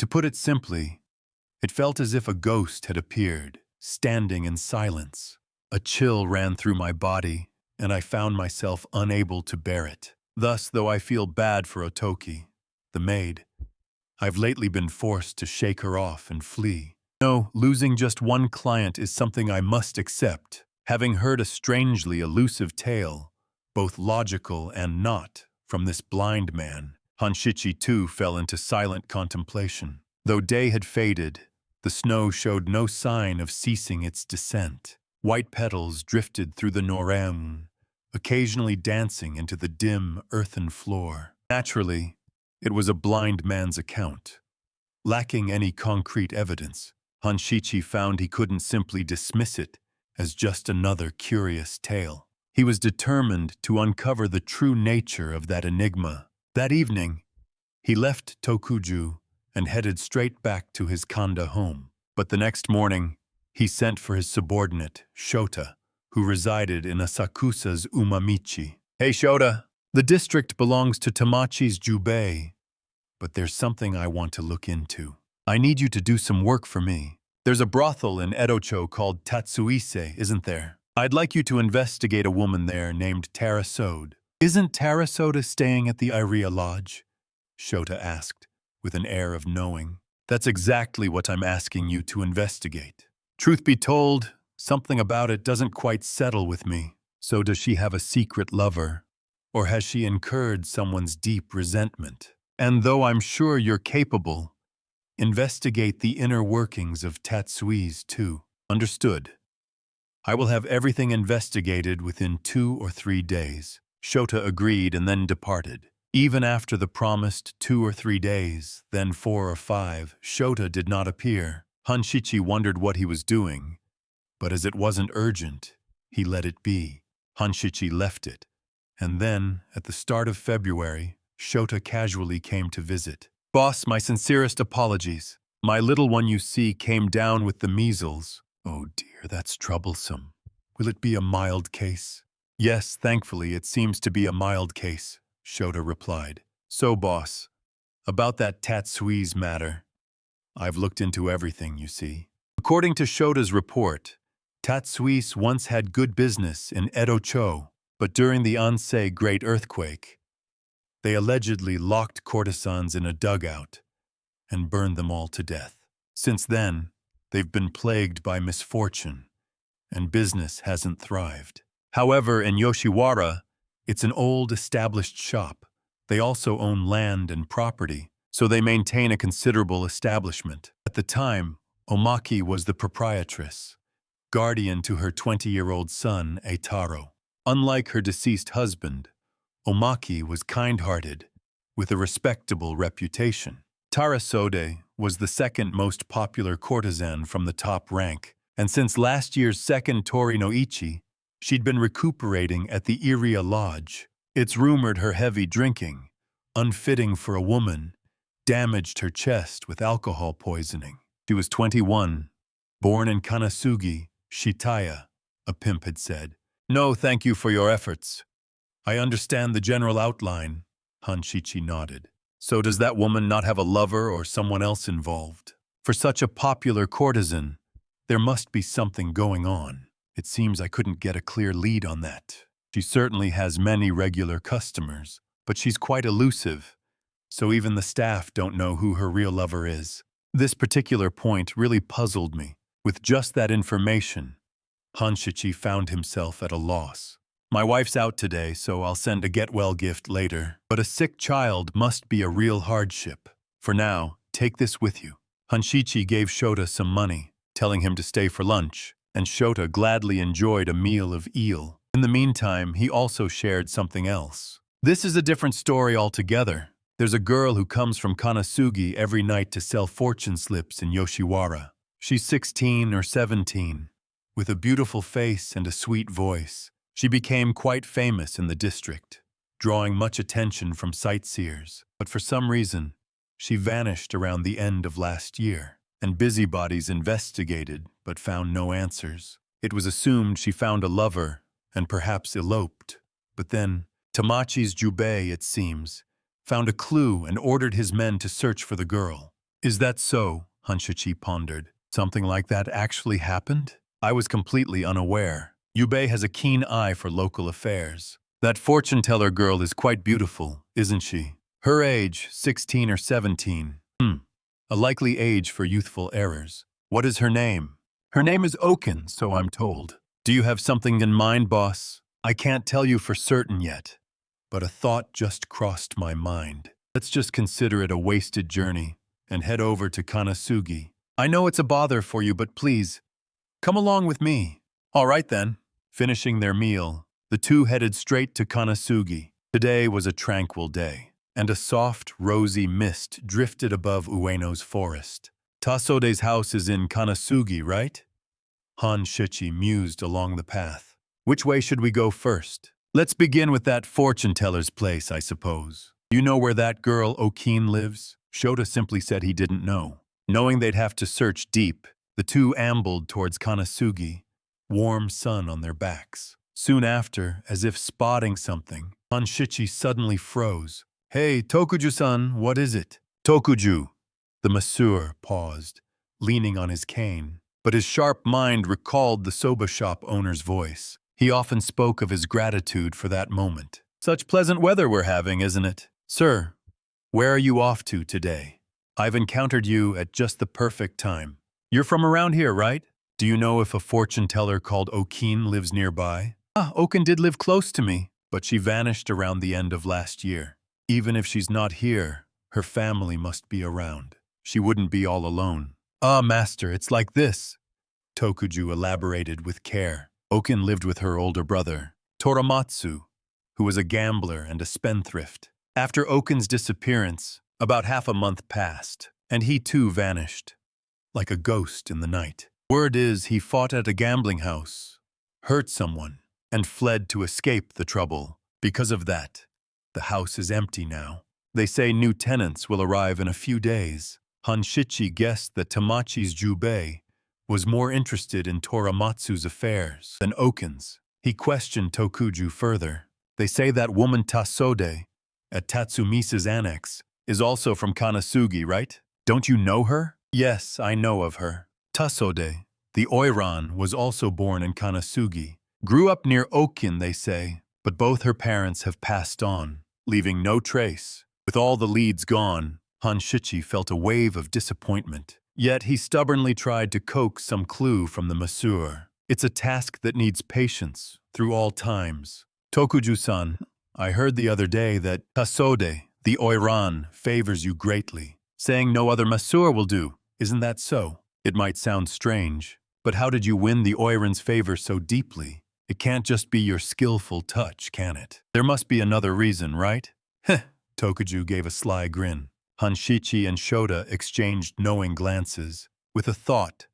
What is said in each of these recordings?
To put it simply, it felt as if a ghost had appeared, standing in silence. A chill ran through my body, and I found myself unable to bear it. Thus, though I feel bad for Otoki, the maid, I've lately been forced to shake her off and flee. No, losing just one client is something I must accept. Having heard a strangely elusive tale, both logical and not, from this blind man, Hanshichi too fell into silent contemplation. Though day had faded, the snow showed no sign of ceasing its descent. White petals drifted through the noraemun, occasionally dancing into the dim earthen floor. Naturally, it was a blind man's account. Lacking any concrete evidence, Hanshichi found he couldn't simply dismiss it as just another curious tale. He was determined to uncover the true nature of that enigma. That evening, he left Tokuju and headed straight back to his Kanda home. But the next morning, he sent for his subordinate, Shota, who resided in Asakusa's Umamichi. "Hey, Shota, the district belongs to Tamachi's Jubei, but there's something I want to look into. I need you to do some work for me. There's a brothel in Edocho called Tatsuise, isn't there? I'd like you to investigate a woman there named Tarasode." "Isn't Tarasoda staying at the Iria Lodge?" Shota asked, with an air of knowing. "That's exactly what I'm asking you to investigate. Truth be told, something about it doesn't quite settle with me. So does she have a secret lover? Or has she incurred someone's deep resentment? And though I'm sure you're capable, investigate the inner workings of Tatsuise too." "Understood. I will have everything investigated within 2 or 3 days. Shota agreed and then departed. Even after the promised 2 or 3 days, then 4 or 5, Shota did not appear. Hanshichi wondered what he was doing, but as it wasn't urgent, he let it be. Hanshichi left it, and then, at the start of February, Shota casually came to visit. "Boss, my sincerest apologies. My little one, you see, came down with the measles." "Oh dear, that's troublesome. Will it be a mild case?" "Yes, thankfully it seems to be a mild case," Shota replied. "So, boss, about that Tatsuise matter, I've looked into everything, you see. According to Shota's report, Tatsuise once had good business in Edocho, but during the Ansei Great Earthquake, they allegedly locked courtesans in a dugout and burned them all to death. Since then, they've been plagued by misfortune, and business hasn't thrived. However, in Yoshiwara, it's an old established shop. They also own land and property, so they maintain a considerable establishment. At the time, Omaki was the proprietress, guardian to her 20-year-old son, Eitaro. Unlike her deceased husband, Omaki was kind-hearted, with a respectable reputation. Tarasode was the second most popular courtesan from the top rank, and since last year's second Tori no Ichi, she'd been recuperating at the Iria Lodge. It's rumored her heavy drinking, unfitting for a woman, damaged her chest with alcohol poisoning. She was 21, born in Kanasugi, Shitaya, a pimp had said. "No, thank you for your efforts. I understand the general outline," Hanshichi nodded. "So does that woman not have a lover or someone else involved? For such a popular courtesan, there must be something going on. It seems I couldn't get a clear lead on that. She certainly has many regular customers, but she's quite elusive, so even the staff don't know who her real lover is." This particular point really puzzled me. With just that information, Hanshichi found himself at a loss. "My wife's out today, so I'll send a get-well gift later. But a sick child must be a real hardship. For now, take this with you." Hanshichi gave Shota some money, telling him to stay for lunch, and Shota gladly enjoyed a meal of eel. In the meantime, he also shared something else. "This is a different story altogether. There's a girl who comes from Kanasugi every night to sell fortune slips in Yoshiwara. She's 16 or 17, with a beautiful face and a sweet voice. She became quite famous in the district, drawing much attention from sightseers. But for some reason, she vanished around the end of last year, and busybodies investigated but found no answers. It was assumed she found a lover and perhaps eloped. But then, Tamachi's Jubei, it seems, found a clue and ordered his men to search for the girl. Is that so? Hanshichi pondered. Something like that actually happened? I was completely unaware. Yubei has a keen eye for local affairs. That fortune-teller girl is quite beautiful, isn't she? Her age, 16 or 17. A likely age for youthful errors. What is her name? Her name is Oken, so I'm told. Do you have something in mind, boss? I can't tell you for certain yet, but a thought just crossed my mind. Let's just consider it a wasted journey and head over to Kanasugi. I know it's a bother for you, but please, come along with me. All right then. Finishing their meal, the two headed straight to Kanasugi. Today was a tranquil day, and a soft, rosy mist drifted above Ueno's forest. Tasode's house is in Kanasugi, right? Hanshichi mused along the path. Which way should we go first? Let's begin with that fortune-teller's place, I suppose. You know where that girl Okin lives? Shota simply said he didn't know. Knowing they'd have to search deep, the two ambled towards Kanasugi, warm sun on their backs. Soon after, as if spotting something, Hanshichi suddenly froze. Hey, Tokuju-san, what is it? Tokuju. The masseur paused, leaning on his cane, but his sharp mind recalled the soba shop owner's voice. He often spoke of his gratitude for that moment. Such pleasant weather we're having, isn't it? Sir, where are you off to today? I've encountered you at just the perfect time. You're from around here, right? Do you know if a fortune-teller called Okin lives nearby? Okin did live close to me, but she vanished around the end of last year. Even if she's not here, her family must be around. She wouldn't be all alone. Master, it's like this. Tokuju elaborated with care. Okin lived with her older brother, Toramatsu, who was a gambler and a spendthrift. After Okin's disappearance, about half a month passed, and he too vanished, like a ghost in the night. Word is he fought at a gambling house, hurt someone, and fled to escape the trouble. Because of that, the house is empty now. They say new tenants will arrive in a few days. Hanshichi guessed that Tamachi's Jubei was more interested in Toramatsu's affairs than Okin's. He questioned Tokuju further. They say that woman Tasode, at Tatsumisa's annex, is also from Kanasugi, right? Don't you know her? Yes, I know of her. Tasode, the Oiran, was also born in Kanasugi. Grew up near Okin, they say, but both her parents have passed on, leaving no trace. With all the leads gone, Hanshichi felt a wave of disappointment. Yet he stubbornly tried to coax some clue from the masseur. It's a task that needs patience through all times. Tokuju-san, I heard the other day that Tasode, the Oiran, favors you greatly, saying no other masseur will do. Isn't that so? It might sound strange, but how did you win the Oiran's favor so deeply? It can't just be your skillful touch, can it? There must be another reason, right? Heh, Tokuju gave a sly grin. Hanshichi and Shota exchanged knowing glances. With a thought,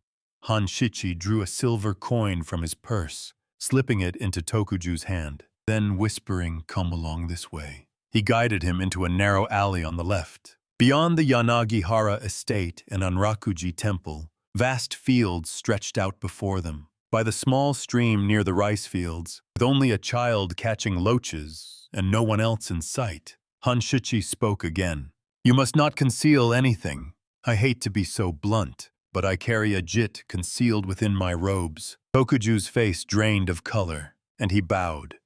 Hanshichi drew a silver coin from his purse, slipping it into Tokuju's hand. Then whispering, "Come along this way," he guided him into a narrow alley on the left. Beyond the Yanagihara estate and Anrakuji temple, vast fields stretched out before them. By the small stream near the rice fields, with only a child catching loaches and no one else in sight, Hanshichi spoke again. You must not conceal anything. I hate to be so blunt, but I carry a jit concealed within my robes. Tokuju's face drained of color, and he bowed,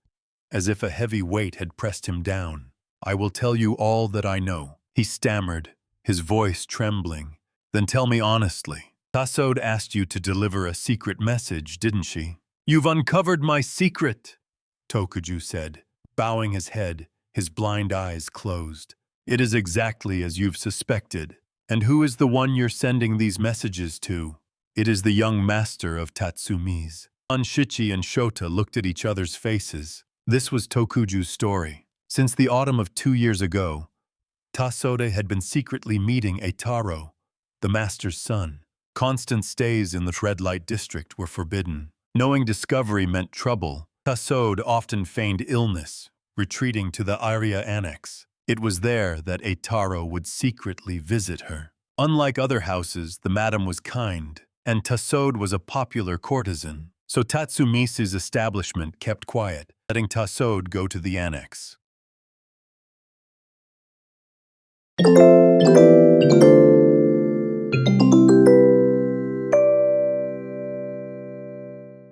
as if a heavy weight had pressed him down. I will tell you all that I know, he stammered, his voice trembling. Then tell me honestly. Tasode asked you to deliver a secret message, didn't she? You've uncovered my secret, Tokuju said, bowing his head, his blind eyes closed. It is exactly as you've suspected. And who is the one you're sending these messages to? It is the young master of Tatsumi's. Hanshichi and Shota looked at each other's faces. This was Tokuju's story. Since the autumn of 2 years ago, Tasode had been secretly meeting Eitaro, the master's son. Constant stays in the red light district were forbidden. Knowing discovery meant trouble, Tasode often feigned illness, retreating to the Iria annex. It was there that Eitaro would secretly visit her. Unlike other houses, the madam was kind, and Tasode was a popular courtesan, so Tatsumisa's establishment kept quiet, letting Tasode go to the annex.